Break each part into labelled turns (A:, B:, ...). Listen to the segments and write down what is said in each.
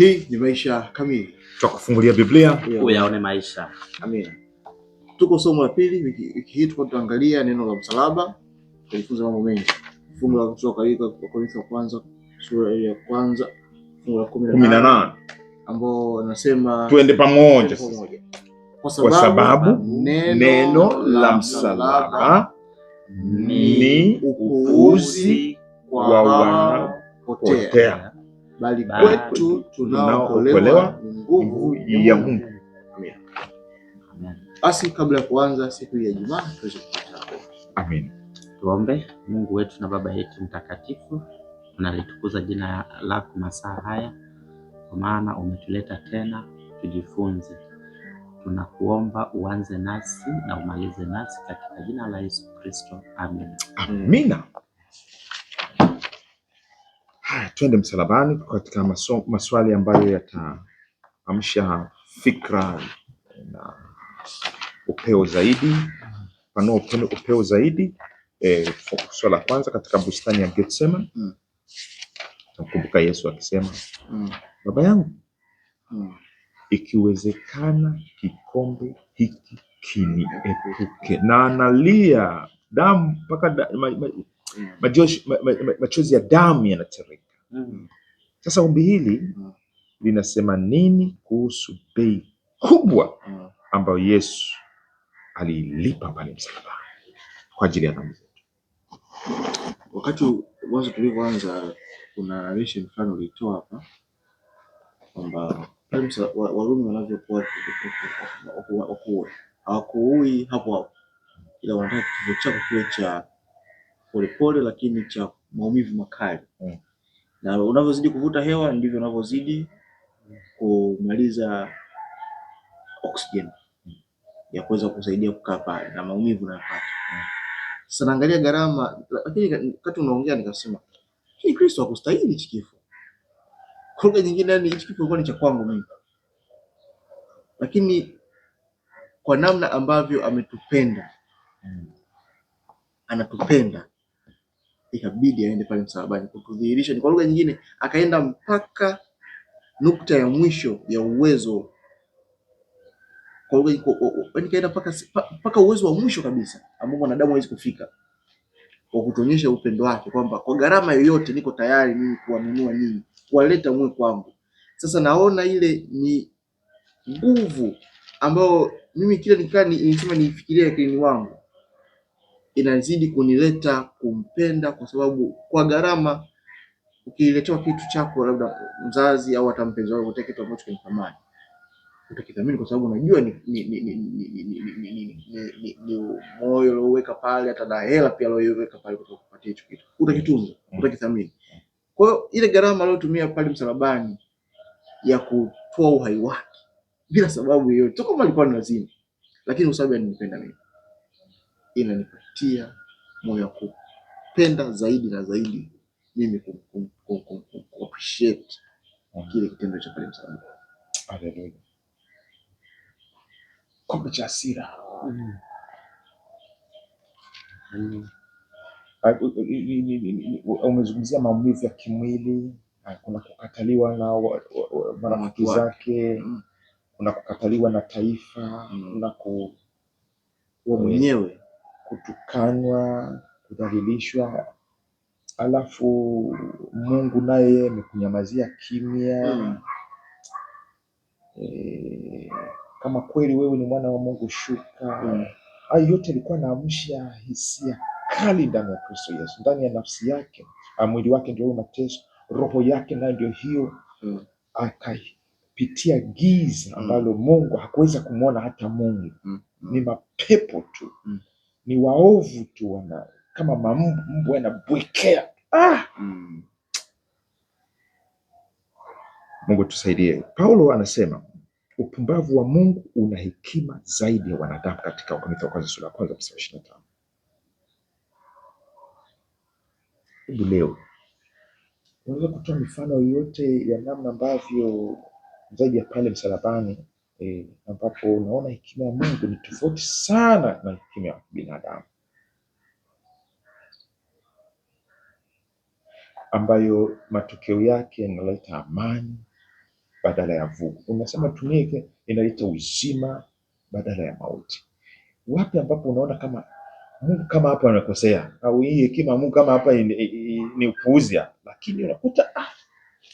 A: Hii ni Maisha Kamili,
B: tutakufungulia Biblia
C: uyaone maisha.
A: Amina. Tuko somo la pili. Wiki hii tutaangalia neno la msalaba, tujifunze mambo mengi. Fungu la kutoka Wakorintho wa kwanza sura ya kwanza fungu la 18 ambao nasema
B: twende pamoja
A: kwa sababu neno la msalaba ni upuuzi kwa wanaopotea, bali kwetu tunaokolewa ni nguvu ya Mungu. Amina. Basi kabla ya kuanza siku ya Ijumaa tuweze kupata.
B: Amen.
C: Tuombe. Mungu wetu na Baba yetu mtakatifu, tunalitukuza jina lako masaa haya, kwa maana umetuleta tena tujifunze. Tunakuomba uanze nasi na umalize nasi katika jina la Yesu Kristo. Amen.
B: Amina. Twende msalabani katika maswali ambayo yataamsha fikra na upeo zaidi, panua upeo zaidi. Swala la kwanza katika bustani ya Gethsemane. Nakumbuka Yesu akisema, Baba yangu, ikiwezekana kikombe hiki kiniepuke, na analia damu mpaka machozi ya damu yanatiririka. Sasa ombi hili linasema nini kuhusu bei kubwa ambayo Yesu alilipa pale msalabani kwa ajili ya dhambi zetu?
A: Wakati mwanzo tulivyoanza, kuna narration fulani ulitoa hapa kwamba Warumi wanavyokuwa hawakuui hapo, ila wanataka kifo chako kiwe cha polepole lakini cha maumivu makali. Na unavyozidi kuvuta hewa ndivyo unavyozidi kumaliza oxygen ya kuweza kusaidia kukaa pale na maumivu unayopata. Sasa naangalia gharama, lakini wakati unaongea nikasema, hii Kristo hakustahili hichi kifo. Kwa lugha nyingine, yani hichi kifo kilikuwa ni cha kwangu mimi. Lakini kwa namna ambavyo ametupenda, anatupenda, ikabidi aende pale msalabani kutudhihirisha. Ni kwa lugha nyingine, akaenda mpaka nukta ya mwisho ya uwezo. Kwa lugha kaenda mpaka uwezo wa mwisho kabisa ambao mwanadamu hawezi kufika, kwa kutuonyesha upendo wake kwamba kwa gharama yoyote niko tayari mimi kuwanunua nyinyi, kuwaleta mwe kwangu. Sasa naona ile ni nguvu ambayo mimi kila nikaa nisema nifikirie akilini wangu, inazidi kunileta kumpenda, kwa sababu kwa gharama, ukiletewa kitu chako labda mzazi au hata mpenzi wako, utake kitu ambacho kinathamani, utakithamini kwa sababu unajua ni moyo ulioweka pale, hata na hela pia ulioweka pale kukupatia hicho kitu, utakitunza, utakithamini. Kwa hiyo ile gharama aliyotumia pale msalabani ya kutoa uhai wake bila sababu yoyote, sio kama alikuwa ni lazima, lakini kwa sababu ananipenda mimi, inanipatia moyo wa kupenda zaidi na zaidi mimi appreciate kile kitendo cha pale msalabani.
B: Haleluya. Kombe cha hasira. Umezungumzia maumivu ya kimwili, kuna kukataliwa na marafiki zake, kuna kukataliwa na taifa, kuna
A: mwenyewe
B: kutukanwa, kudhalilishwa, alafu Mungu naye amekunyamazia kimya. Kama kweli wewe ni mwana wa Mungu, shuka. Hayo yote alikuwa anaamsha hisia kali ndani ya Kristo Yesu, ndani ya nafsi yake. Mwili wake ndio mateso, roho yake nayo ndio hiyo. Akapitia giza ambalo Mungu hakuweza kumwona hata Mungu. Ni mapepo tu, ni waovu tu, kama mambo yanabwekea. Mungu tusaidie. Paulo anasema upumbavu wa Mungu una hekima zaidi ya wanadamu, katika Wakorintho wa kwanza sura ya kwanza mstari 25. Hebu leo unaweza kutoa mifano yoyote ya namna ambavyo zaidi ya pale msalabani, ambapo unaona hekima ya Mungu ni tofauti sana na hekima ya binadamu, ambayo matokeo yake yanaleta amani, badala ya vugu. Unasema tumie inaleta uzima badala ya mauti. Wapi ambapo unaona kama Mungu kama hapa anakosea, au hii hekima Mungu kama hapa ni upuuzi? Lakini unakuta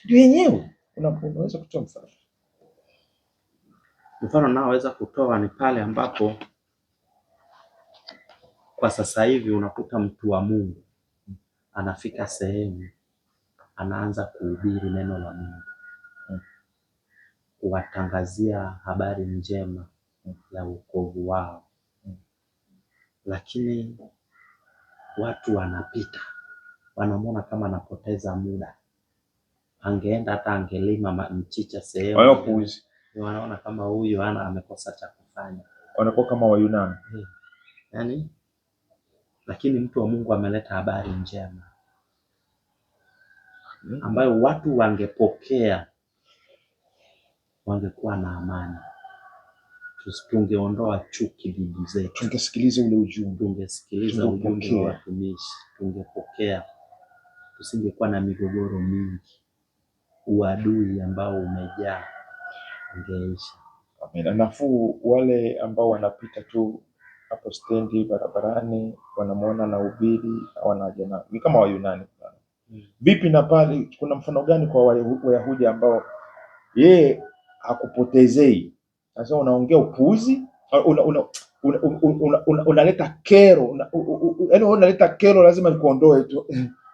B: ndio yenyewe. Unaweza kutoa mfano?
C: Mfano naoweza kutoa ni pale ambapo kwa sasa hivi unakuta mtu wa Mungu anafika sehemu anaanza kuhubiri neno la Mungu, kuwatangazia habari njema ya wokovu wao, lakini watu wanapita, wanamwona kama anapoteza muda. Angeenda hata angelima mchicha sehemu, wanaona kama huyu amekosa cha kufanya,
B: wanakuwa kama Wayunani.
C: Yaani, lakini mtu wa Mungu ameleta habari njema ambayo watu wangepokea, wangekuwa na amani. Tungeondoa chuki dhidi zetu,
B: tungesikiliza ule ujumbe,
C: tungesikiliza ujumbe wa watumishi, tungepokea, tusingekuwa na migogoro mingi, uadui ambao umejaa ungeisha.
B: Amen. Nafuu wale ambao wanapita tu hapo stendi barabarani, wanamuona na ubiri, hawana ni kama Wayunani. Vipi na pale kuna mfano gani kwa Wayahudi ambao yeye hakupotezei? Sasa unaongea upuuzi, unaleta kero, yaani unaleta kero, lazima nikuondoe tu.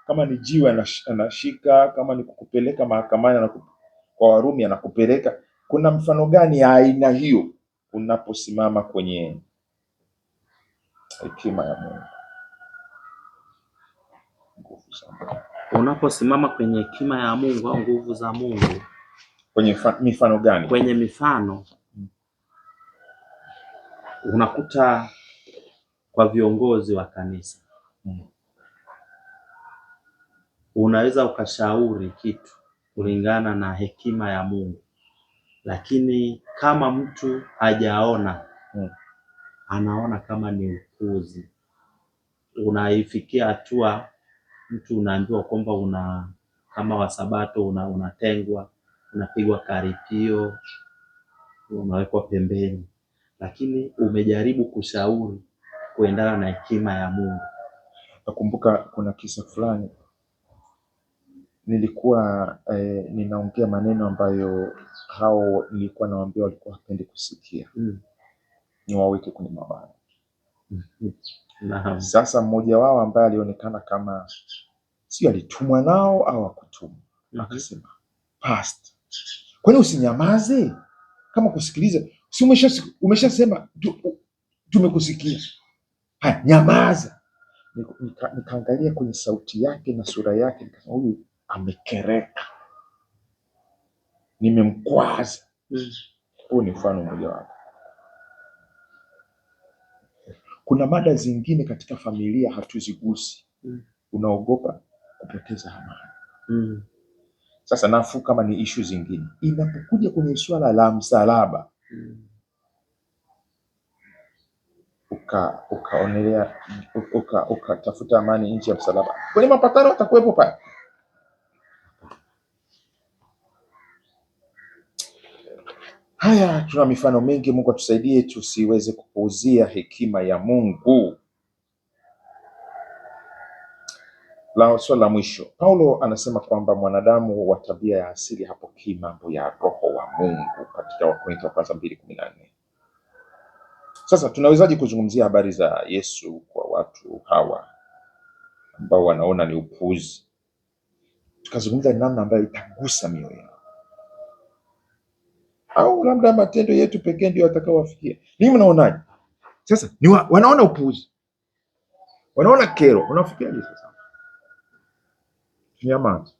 B: Kama ni jiwe anashika, kama ni kukupeleka mahakamani kwa Warumi anakupeleka. Kuna mfano gani ya aina hiyo unaposimama kwenye hekima ya Mungu?
C: Unaposimama kwenye hekima ya Mungu au nguvu za Mungu,
B: kwenye mifano gani?
C: Kwenye mifano unakuta kwa viongozi wa kanisa, unaweza ukashauri kitu kulingana na hekima ya Mungu, lakini kama mtu hajaona, anaona kama ni upuzi. Unaifikia hatua mtu unaambiwa kwamba kama Wasabato unatengwa, unapigwa karipio, unawekwa pembeni, lakini umejaribu kushauri kuendana na hekima ya Mungu.
B: Nakumbuka kuna kisa fulani nilikuwa ninaongea maneno ambayo hao nilikuwa nawaambia walikuwa hapendi kusikia. Niwaweke kwenye mabaya. Sasa mmoja wao ambaye alionekana kama sio alitumwa nao au hakutumwa, akasema, "Pastor, kwani usinyamaze? Kama kusikiliza, si umeshasema tumekusikia. Haya, nyamaza." Nikaangalia kwenye sauti yake na sura yake, nikasema huyu amekereka, nimemkwaza. Huu ni mfano mmoja wapo. Kuna mada zingine katika familia hatuzigusi. Unaogopa kupoteza amani. Sasa nafuu kama ni issue zingine, inapokuja kwenye swala la msalaba, ukaonelea ukatafuta amani nje ya msalaba, kwenye mapatano atakuwepo pale. Haya, tuna mifano mingi. Mungu atusaidie tusiweze kupuuzia hekima ya Mungu. Swali la mwisho, Paulo anasema kwamba mwanadamu wa tabia ya asili hapokei mambo ya Roho wa Mungu katika Wakorintho wa kwanza 2:14. Sasa tunawezaje kuzungumzia habari za Yesu kwa watu hawa ambao wanaona ni upuuzi, tukazungumza namna ambayo itagusa mioyo yao? Au labda matendo yetu pekee ndio atakaowafikia? Ninyi mnaonaje? Sasa ni wanaona upuuzi, wanaona kero, unafikiaje sasa? Nyamaza.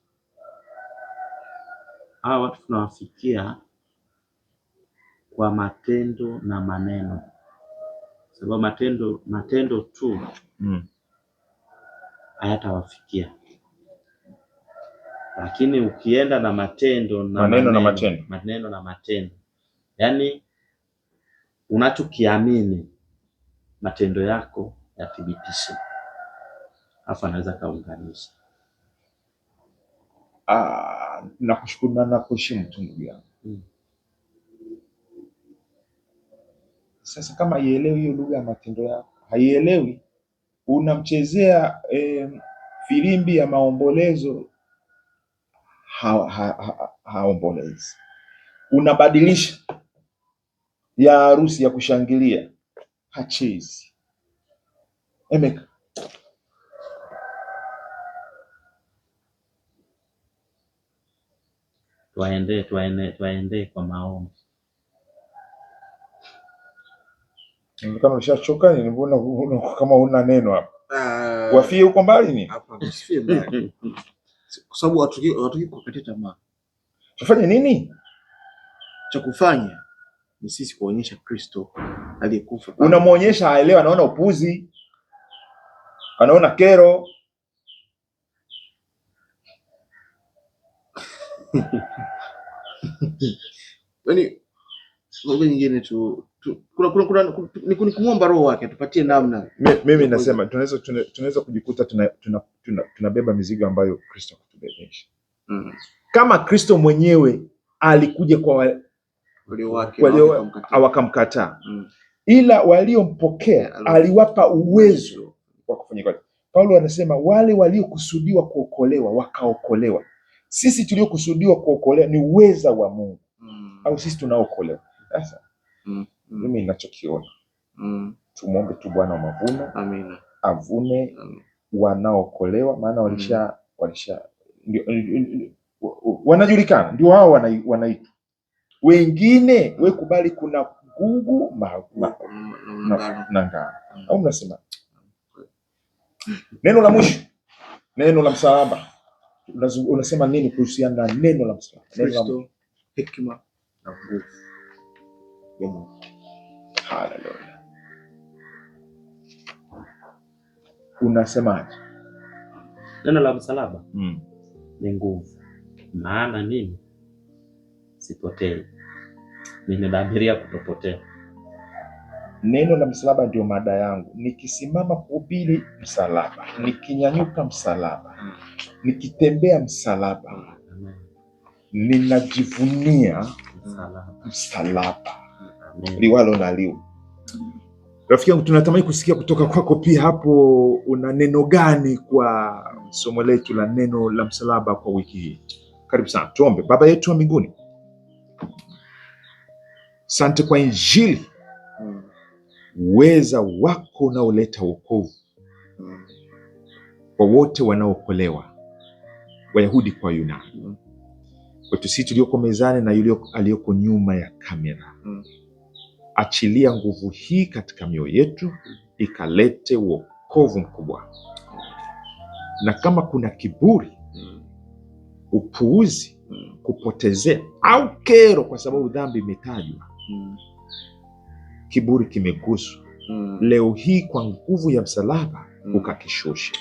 C: Hawa watu tunawafikia kwa matendo na maneno, sababu matendo tu hayatawafikia, lakini ukienda na matendo na maneno na matendo, yaani unachokiamini matendo yako yathibitishe, afa anaweza kaunganisha.
B: Nakushukuru na nakuheshimu tu ndugu yangu. Sasa kama haielewi hiyo lugha ya matendo yako, haielewi, unamchezea filimbi ya maombolezo, haombolezi. Unabadilisha ya harusi ya kushangilia, hachezi. Emeka,
C: tuwaendee kwa maombi.
B: Kama ushachoka ni mbona kama una neno hapa? Wafie huko mbali ni?
A: Hapa usifie mbali. Kwa sababu watu kukata tamaa.
B: Tufanye nini?
A: Cha kufanya ni sisi kuonyesha Kristo aliyekufa.
B: Unamuonyesha haelewa, anaona upuzi, anaona kero.
A: Yaani lugha nyingine ni kumwomba Roho wake tupatie namna.
B: Mimi nasema tunaweza kujikuta tunabeba mizigo ambayo Kristo kutubebesha. Kama Kristo mwenyewe alikuja kwa walio wakamkataa, ila waliompokea aliwapa uwezo wa kufanya kazi. Paulo anasema wale waliokusudiwa kuokolewa wakaokolewa. Sisi tuliokusudiwa kuokolewa ni uweza wa Mungu, au sisi tunaokolewa. Sasa mimi ninachokiona, tumwombe tu Bwana wa mavuno, amina, avune wanaokolewa, maana walisha wanajulikana, ndio hao wanaitwa. Wengine we kubali kuna gugu na ngano, au mnasema neno la mwisho, neno la msalaba. Unasema nini kuhusiana na neno la msalaba?
A: Kristo, hekima na nguvu ya Mungu.
B: Haleluya. Unasemaje?
C: Neno la msalaba ni nguvu. Maana nini? Sipotei, nimedhamiria kutopotea.
B: Neno la msalaba ndio mada yangu. Nikisimama kuhubiri msalaba, nikinyanyuka msalaba, nikitembea msalaba, ninajivunia msalaba, liwalo na liwe. Rafiki yangu, tunatamani kusikia kutoka kwako pia. Hapo una neno gani kwa somo letu la neno la msalaba kwa wiki hii? Karibu sana. Tuombe. Baba yetu wa mbinguni, asante kwa Injili, uweza wako unaoleta wokovu kwa wote wanaokolewa, Wayahudi kwa Yunani, kwetu sisi tulioko mezani na yule aliyoko nyuma ya kamera. Achilia nguvu hii katika mioyo yetu, ikalete wokovu mkubwa. Na kama kuna kiburi, upuuzi, kupotezea au kero kwa sababu dhambi imetajwa, kiburi kimeguswa leo hii kwa nguvu ya msalaba, ukakishushe.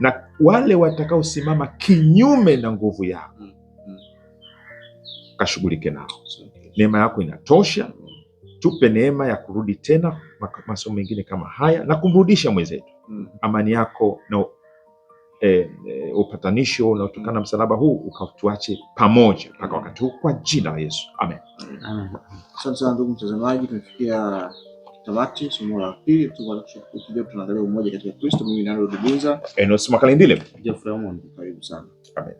B: Na wale watakaosimama kinyume na nguvu yako, kashughulike nao. Neema yako inatosha. Tupe neema ya kurudi tena masomo mengine kama haya na kumrudisha mwenzetu. Amani yako na upatanisho unaotokana na msalaba huu ukatuache pamoja mpaka wakati huu, kwa jina la Yesu, amen.
A: Asante sana ndugu mtazamaji, tumefikia tamati somo la pili. Tunaangalia umoja katika Kristo. Mimi ni Arnold Bunza,
B: Enos Makalindile.
A: karibu sana.
B: Amen.